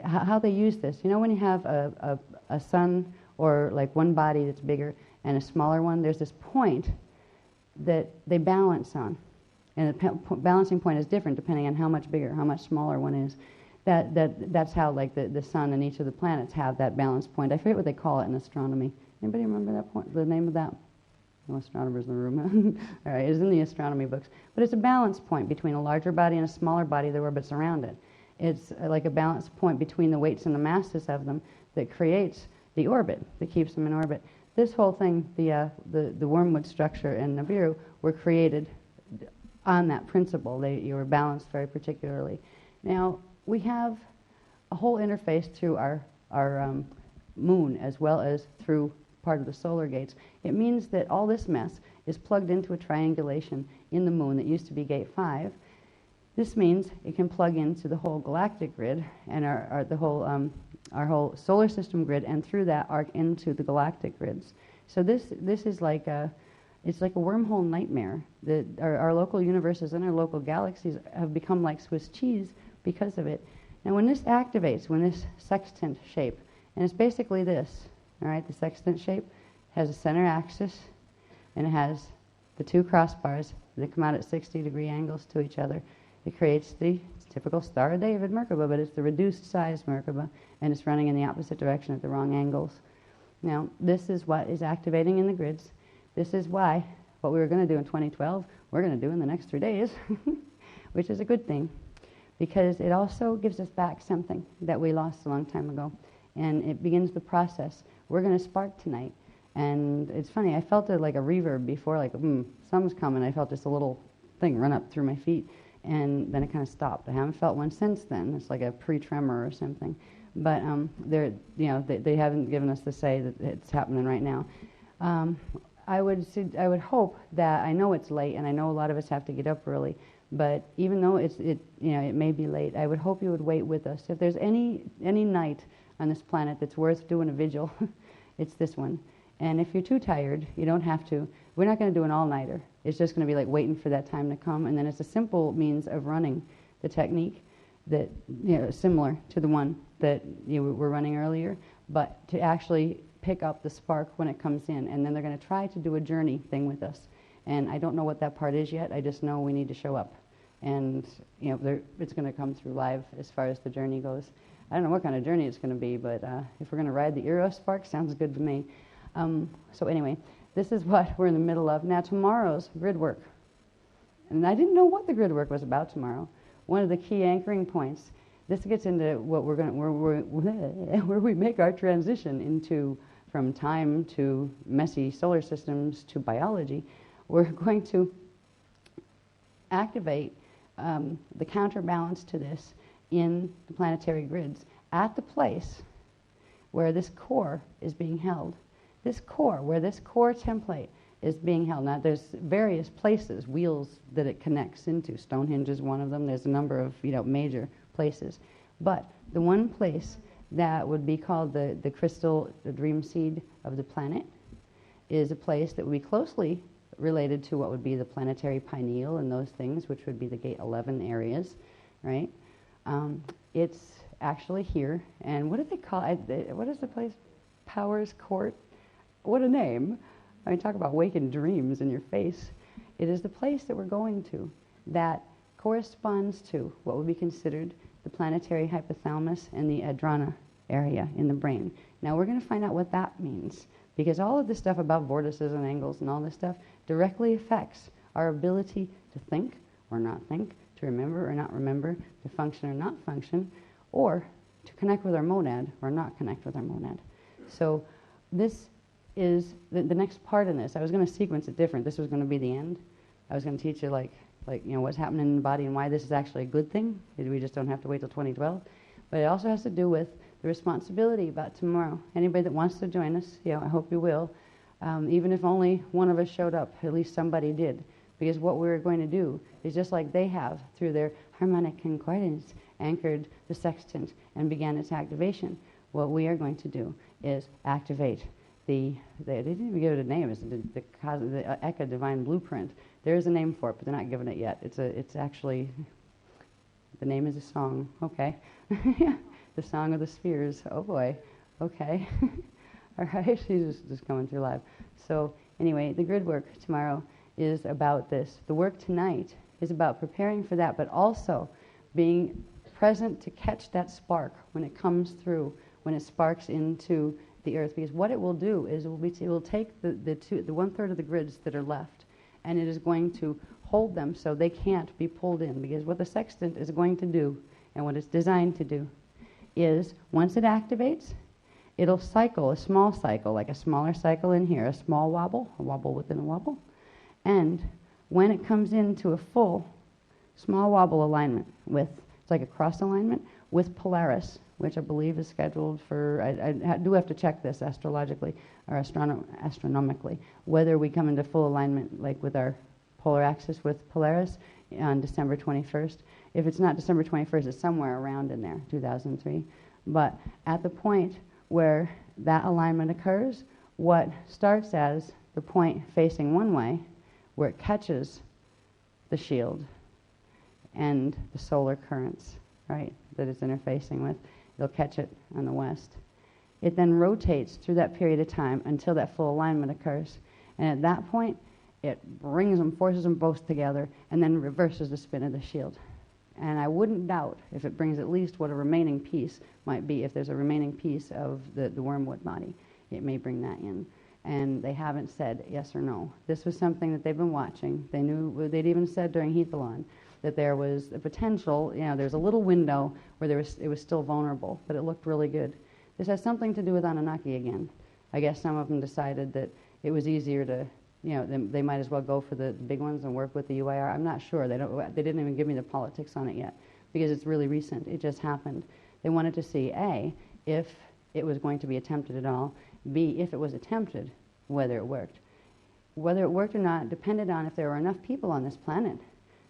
how they use this. You know, when you have a sun or like one body that's bigger and a smaller one, there's this point that they balance on. And the balancing point is different depending on how much bigger, how much smaller one is. That's how like the sun and each of the planets have that balance point. I forget what they call it in astronomy. Anybody remember that point, the name of that? No astronomers in the room. All right, it's in the astronomy books. But it's a balance point between a larger body and a smaller body that orbits around it. It's like a balance point between the weights and the masses of them that creates the orbit, that keeps them in orbit. This whole thing, the wormwood structure and Nibiru, were created on that principle. You were balanced very particularly. Now, we have a whole interface through our moon as well as through part of the solar gates. It means that all this mess is plugged into a triangulation in the moon that used to be gate 5. This means it can plug into the whole galactic grid and our whole solar system grid, and through that arc into the galactic grids. So this is like it's like a wormhole nightmare. Our local universes and our local galaxies have become like Swiss cheese because of it. Now when this activates, when this sextant shape, and it's basically this, all right, the sextant shape has a center axis and it has the two crossbars that come out at 60-degree angles to each other. It creates the typical Star of David Merkaba, but it's the reduced size Merkaba, and it's running in the opposite direction at the wrong angles. Now, this is what is activating in the grids. This is why what we were going to do in 2012, we're going to do in the next 3 days, which is a good thing, because it also gives us back something that we lost a long time ago, and it begins the process. We're going to spark tonight, and it's funny, I felt it like a reverb before, like, something's coming. I felt just a little thing run up through my feet, and then it kind of stopped. I haven't felt one since then. It's like a pre-tremor or something. But they haven't given us to say that it's happening right now. I would hope that, I know it's late, and I know a lot of us have to get up early, but even though it may be late, I would hope you would wait with us. If there's any night on this planet that's worth doing a vigil, it's this one. And if you're too tired, you don't have to. We're not going to do an all-nighter. It's just going to be like waiting for that time to come, and then it's a simple means of running the technique that, similar to the one that were running earlier, but to actually pick up the spark when it comes in. And then they're going to try to do a journey thing with us. And I don't know what that part is yet. I just know we need to show up. And, it's going to come through live as far as the journey goes. I don't know what kind of journey it's going to be, but if we're going to ride the Eros spark, sounds good to me. So anyway, this is what we're in the middle of. Now tomorrow's grid work. And I didn't know what the grid work was about tomorrow. One of the key anchoring points, this gets into what we're going where we make our transition into from time to messy solar systems to biology. We're going to activate the counterbalance to this in the planetary grids at the place where this core is being held. This core, where this core template is being held. Now, there's various places, wheels that it connects into. Stonehenge is one of them. There's a number of major places. But the one place that would be called the crystal, the dream seed of the planet, is a place that would be closely related to what would be the planetary pineal and those things, which would be the gate 11 areas, right? It's actually here. And what do they call it? What is the place? Powers Court? What a name. I mean, talk about waking dreams in your face. It is the place that we're going to that corresponds to what would be considered the planetary hypothalamus and the adrena area in the brain. Now, we're going to find out what that means, because all of this stuff about vortices and angles and all this stuff directly affects our ability to think or not think, to remember or not remember, to function or not function, or to connect with our monad or not connect with our monad. So this is the next part in this. I was going to sequence it different. This was going to be the end. I was going to teach you like what's happening in the body and why this is actually a good thing. We just don't have to wait till 2012. But it also has to do with the responsibility about tomorrow. Anybody that wants to join us, I hope you will. Even if only one of us showed up, at least somebody did. Because what we're going to do is just like they have through their harmonic concordance anchored the sextant and began its activation. what we are going to do is activate they didn't even give it a name. It's the Eka Divine Blueprint. There is a name for it, but they're not giving it yet. It's actually, the name is a song. Okay. The Song of the Spheres. Oh boy. Okay. All right. She's just coming through live. So anyway, the grid work tomorrow is about this. The work tonight is about preparing for that, but also being present to catch that spark when it comes through, when it sparks into the earth. Because what it will do is it will take the 1/3 of the grids that are left, and it is going to hold them so they can't be pulled in. Because what the sextant is going to do, and what it's designed to do, is once it activates, it'll cycle a small cycle, like a smaller cycle in here, a small wobble, a wobble within a wobble. And when it comes into a full small wobble alignment with, it's like a cross alignment with Polaris, which I believe is scheduled for, I do have to check this astrologically or astronomically, whether we come into full alignment like with our polar axis with Polaris on December 21st. If it's not December 21st, it's somewhere around in there, 2003. But at the point where that alignment occurs, what starts as the point facing one way, where it catches the shield and the solar currents, right, that it's interfacing with, it'll catch it on the west. It then rotates through that period of time until that full alignment occurs. And at that point, it brings them, forces them both together, and then reverses the spin of the shield. And I wouldn't doubt if it brings at least what a remaining piece might be. If there's a remaining piece of the wormwood body, it may bring that in. And they haven't said yes or no. This was something that they've been watching. They knew, they'd even said during Hethalon that there was a potential, there's a little window where it was still vulnerable, but it looked really good. This has something to do with Anunnaki again. I guess some of them decided that it was easier to, they might as well go for the big ones and work with the UIR. I'm not sure. They didn't even give me the politics on it yet because it's really recent. It just happened. They wanted to see, A, if it was going to be attempted at all, B, if it was attempted, whether it worked. Whether it worked or not depended on if there were enough people on this planet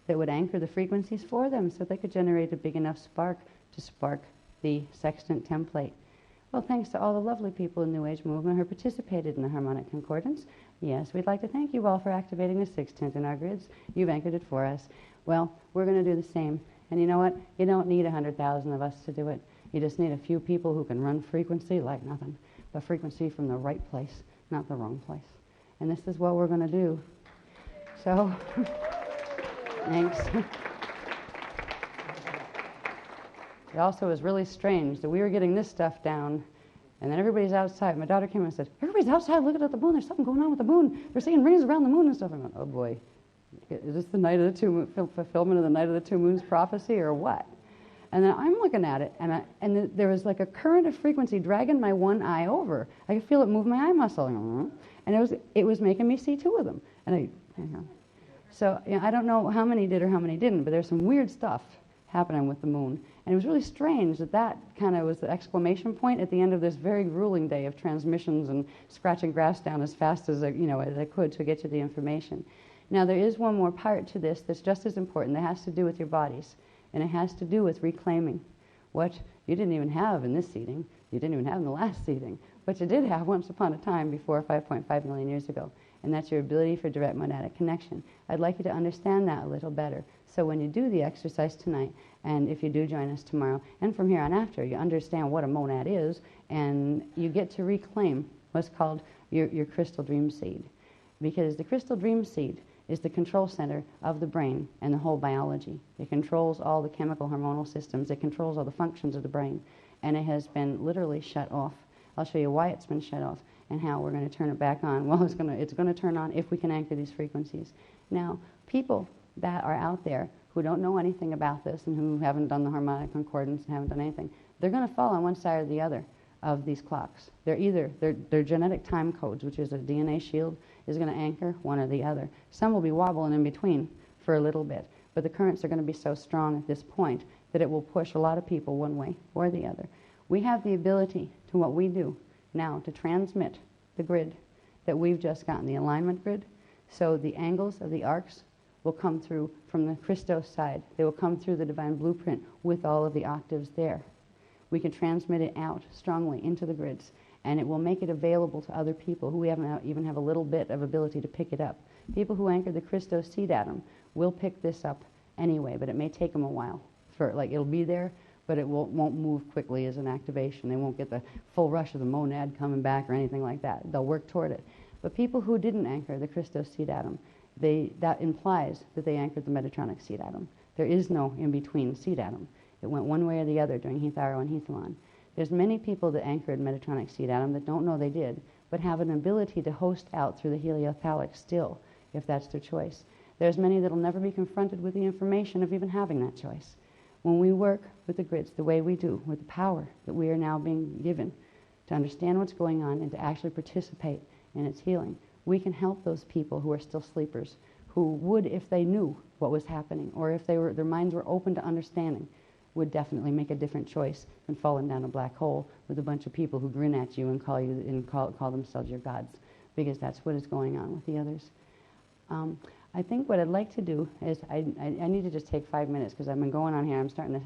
that would anchor the frequencies for them so they could generate a big enough spark to spark the sextant template. Well, thanks to all the lovely people in the New Age movement who participated in the harmonic concordance. Yes, we'd like to thank you all for activating the sextant in our grids. You've anchored it for us. Well, we're going to do the same. And you know what? You don't need 100,000 of us to do it. You just need a few people who can run frequency like nothing, but frequency from the right place, not the wrong place. And this is what we're going to do. So, thanks. It also was really strange that we were getting this stuff down, and then everybody's outside. My daughter came and said, everybody's outside looking at the moon. There's something going on with the moon. They're seeing rings around the moon and stuff. I went, oh boy, is this the night of the two fulfillment of the night of the two moons prophecy or what? And then I'm looking at it, and there was like a current of frequency dragging my one eye over. I could feel it move my eye muscle, and it was making me see two of them. And so I don't know how many did or how many didn't, but there's some weird stuff happening with the moon. And it was really strange that kind of was the exclamation point at the end of this very grueling day of transmissions and scratching grass down as fast as I could to get you the information. Now there is one more part to this that's just as important that has to do with your bodies, and it has to do with reclaiming what you didn't even have in this seeding, you didn't even have in the last seeding, but you did have once upon a time before 5.5 million years ago, and that's your ability for direct monadic connection. I'd like you to understand that a little better. So when you do the exercise tonight, and if you do join us tomorrow, and from here on after, you understand what a monad is, and you get to reclaim what's called your crystal dream seed. Because the crystal dream seed is the control center of the brain and the whole biology. It controls all the chemical hormonal systems. It controls all the functions of the brain. And it has been literally shut off. I'll show you why it's been shut off and how we're going to turn it back on. Well, it's going to turn on if we can anchor these frequencies. Now, people that are out there who don't know anything about this and who haven't done the harmonic concordance and haven't done anything, they're going to fall on one side or the other of these clocks. They're either their genetic time codes, which is a DNA shield, is going to anchor one or the other. Some will be wobbling in between for a little bit, but the currents are going to be so strong at this point that it will push a lot of people one way or the other. We have the ability to what we do now to transmit the grid that we've just gotten, the alignment grid. So the angles of the arcs will come through from the Christos side. They will come through the divine blueprint with all of the octaves there. we can transmit it out strongly into the grids, and it will make it available to other people who haven't even have a little bit of ability to pick it up. People who anchor the Christos seed atom will pick this up anyway, but it may take them a while. It'll be there, but it won't move quickly as an activation. They won't get the full rush of the monad coming back or anything like that. They'll work toward it. But people who didn't anchor the Christos seed atom, that implies that they anchored the Metatronic seed atom. There is no in-between seed atom. It went one way or the other during Hethyro and Hethalon. There's many people that anchored Metatronic seed atom that don't know they did, but have an ability to host out through the heliothallic still, if that's their choice. There's many that will never be confronted with the information of even having that choice. When we work with the grids the way we do, with the power that we are now being given to understand what's going on and to actually participate in its healing, we can help those people who are still sleepers, who would, if they knew what was happening, or if their minds were open to understanding, would definitely make a different choice than falling down a black hole with a bunch of people who grin at you and call themselves your gods, because that's what is going on with the others. I think what I'd like to do is I need to just take 5 minutes, because I've been going on here.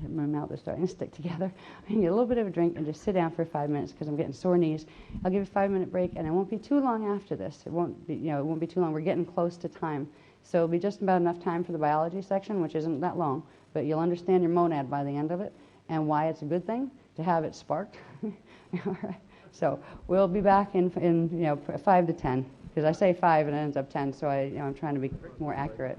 My mouth is starting to stick together. I need a little bit of a drink and just sit down for 5 minutes, because I'm getting sore knees. I'll give a 5-minute break, and it won't be too long after this. It won't be too long. We're getting close to time, so it'll be just about enough time for the biology section, which isn't that long. But you'll understand your monad by the end of it, and why it's a good thing to have it sparked. All right. So we'll be back in 5 to 10. Because I say 5 and it ends up 10, so I'm trying to be more accurate.